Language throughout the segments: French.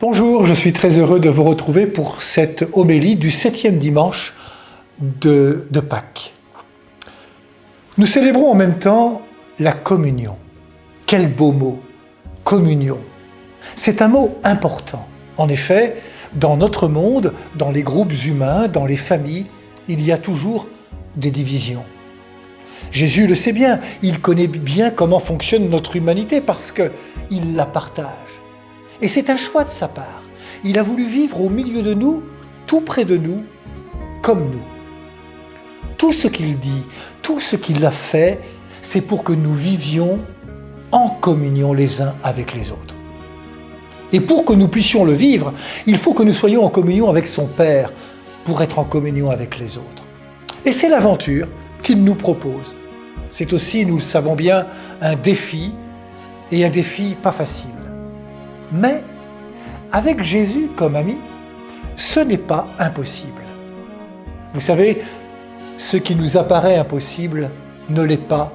Bonjour, je suis très heureux de vous retrouver pour cette homélie du 7e dimanche de Pâques. Nous célébrons en même temps la communion. Quel beau mot, communion. C'est un mot important. En effet, dans notre monde, dans les groupes humains, dans les familles, il y a toujours des divisions. Jésus le sait bien, il connaît bien comment fonctionne notre humanité parce qu'il la partage. Et c'est un choix de sa part. Il a voulu vivre au milieu de nous, tout près de nous, comme nous. Tout ce qu'il dit, tout ce qu'il a fait, c'est pour que nous vivions en communion les uns avec les autres. Et pour que nous puissions le vivre, il faut que nous soyons en communion avec son Père, pour être en communion avec les autres. Et c'est l'aventure qu'il nous propose. C'est aussi, nous le savons bien, un défi, et un défi pas facile. Mais, avec Jésus comme ami, ce n'est pas impossible. Vous savez, ce qui nous apparaît impossible ne l'est pas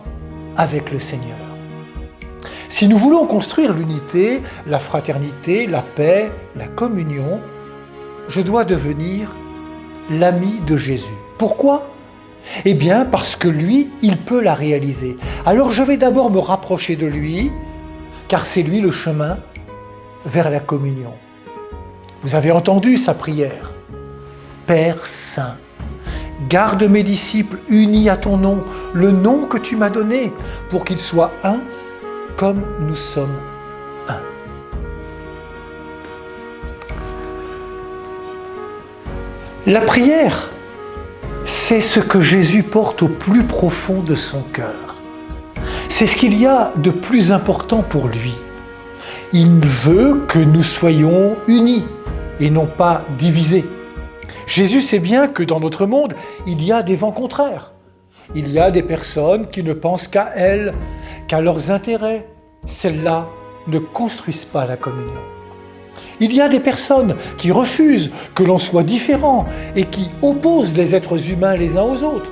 avec le Seigneur. Si nous voulons construire l'unité, la fraternité, la paix, la communion, je dois devenir l'ami de Jésus. Pourquoi ? Eh bien, parce que lui, il peut la réaliser. Alors je vais d'abord me rapprocher de lui, car c'est lui le chemin vers la communion. Vous avez entendu sa prière. Père Saint, garde mes disciples unis à ton nom, le nom que tu m'as donné, pour qu'ils soient un comme nous sommes un. La prière, c'est ce que Jésus porte au plus profond de son cœur. C'est ce qu'il y a de plus important pour lui. Il veut que nous soyons unis et non pas divisés. Jésus sait bien que dans notre monde, il y a des vents contraires. Il y a des personnes qui ne pensent qu'à elles, qu'à leurs intérêts. Celles-là ne construisent pas la communion. Il y a des personnes qui refusent que l'on soit différent et qui opposent les êtres humains les uns aux autres.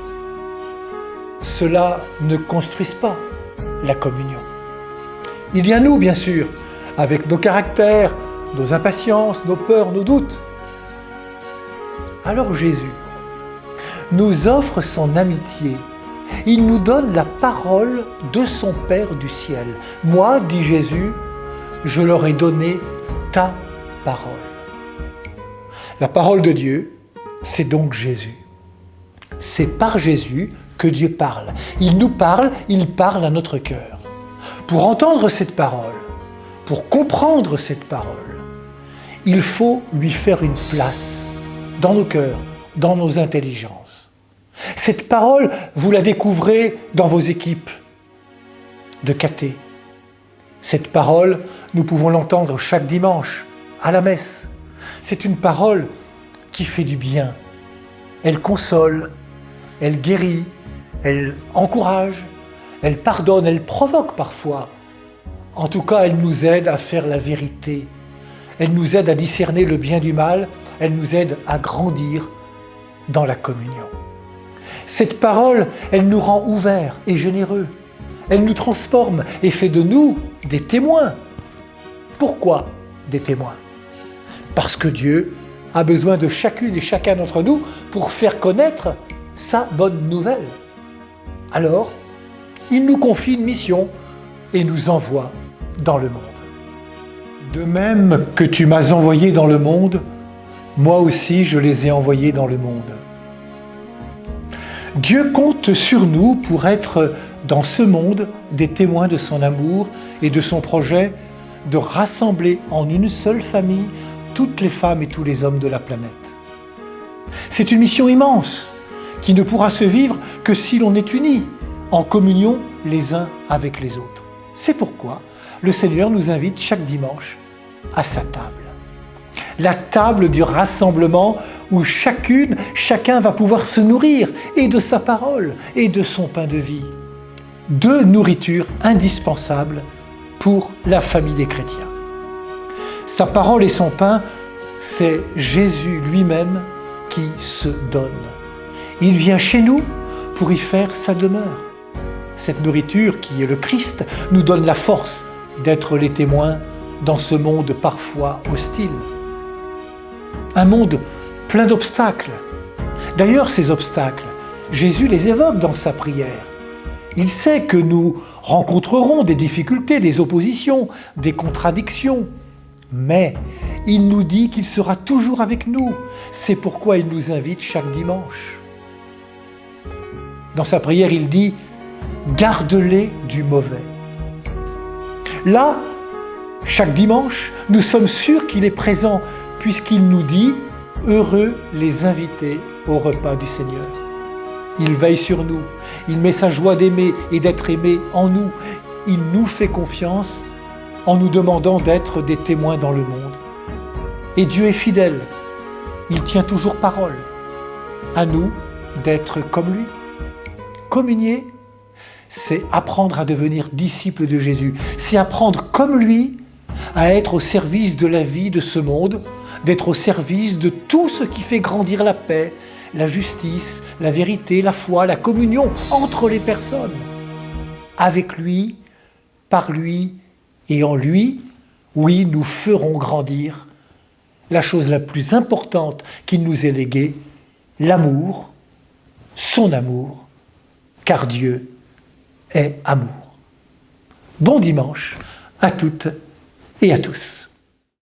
Ceux-là ne construisent pas la communion. Il y a nous, bien sûr, avec nos caractères, nos impatiences, nos peurs, nos doutes. Alors Jésus nous offre son amitié. Il nous donne la parole de son Père du ciel. Moi, dit Jésus, je leur ai donné ta parole. La parole de Dieu, c'est donc Jésus. C'est par Jésus que Dieu parle. Il nous parle, il parle à notre cœur. Pour entendre cette parole, pour comprendre cette parole, il faut lui faire une place dans nos cœurs, dans nos intelligences. Cette parole, vous la découvrez dans vos équipes de caté. Cette parole, nous pouvons l'entendre chaque dimanche, à la messe. C'est une parole qui fait du bien. Elle console, elle guérit, elle encourage, elle pardonne, elle provoque parfois. En tout cas, elle nous aide à faire la vérité. Elle nous aide à discerner le bien du mal. Elle nous aide à grandir dans la communion. Cette parole, elle nous rend ouverts et généreux. Elle nous transforme et fait de nous des témoins. Pourquoi des témoins ? Parce que Dieu a besoin de chacune et chacun d'entre nous pour faire connaître sa bonne nouvelle. Alors, il nous confie une mission et nous envoie dans le monde. De même que tu m'as envoyé dans le monde, moi aussi je les ai envoyés dans le monde. Dieu compte sur nous pour être dans ce monde des témoins de son amour et de son projet de rassembler en une seule famille toutes les femmes et tous les hommes de la planète. C'est une mission immense qui ne pourra se vivre que si l'on est unis, en communion les uns avec les autres. C'est pourquoi le Seigneur nous invite chaque dimanche à sa table. La table du rassemblement où chacun va pouvoir se nourrir et de sa parole et de son pain de vie. Deux nourritures indispensables pour la famille des chrétiens. Sa parole et son pain, c'est Jésus lui-même qui se donne. Il vient chez nous pour y faire sa demeure. Cette nourriture qui est le Christ nous donne la force d'être les témoins dans ce monde parfois hostile. Un monde plein d'obstacles. D'ailleurs, ces obstacles, Jésus les évoque dans sa prière. Il sait que nous rencontrerons des difficultés, des oppositions, des contradictions. Mais il nous dit qu'il sera toujours avec nous. C'est pourquoi il nous invite chaque dimanche. Dans sa prière, il dit « Garde-les du mauvais ». Là, chaque dimanche, nous sommes sûrs qu'il est présent puisqu'il nous dit « Heureux les invités au repas du Seigneur ». Il veille sur nous, il met sa joie d'aimer et d'être aimé en nous. Il nous fait confiance en nous demandant d'être des témoins dans le monde. Et Dieu est fidèle, il tient toujours parole. À nous d'être comme lui. Communier, c'est apprendre à devenir disciple de Jésus. C'est apprendre comme lui à être au service de la vie de ce monde, d'être au service de tout ce qui fait grandir la paix, la justice, la vérité, la foi, la communion entre les personnes. Avec lui, par lui et en lui, oui, nous ferons grandir la chose la plus importante qu'il nous ait léguée, l'amour, son amour, car Dieu est amour. Bon dimanche à toutes et à tous.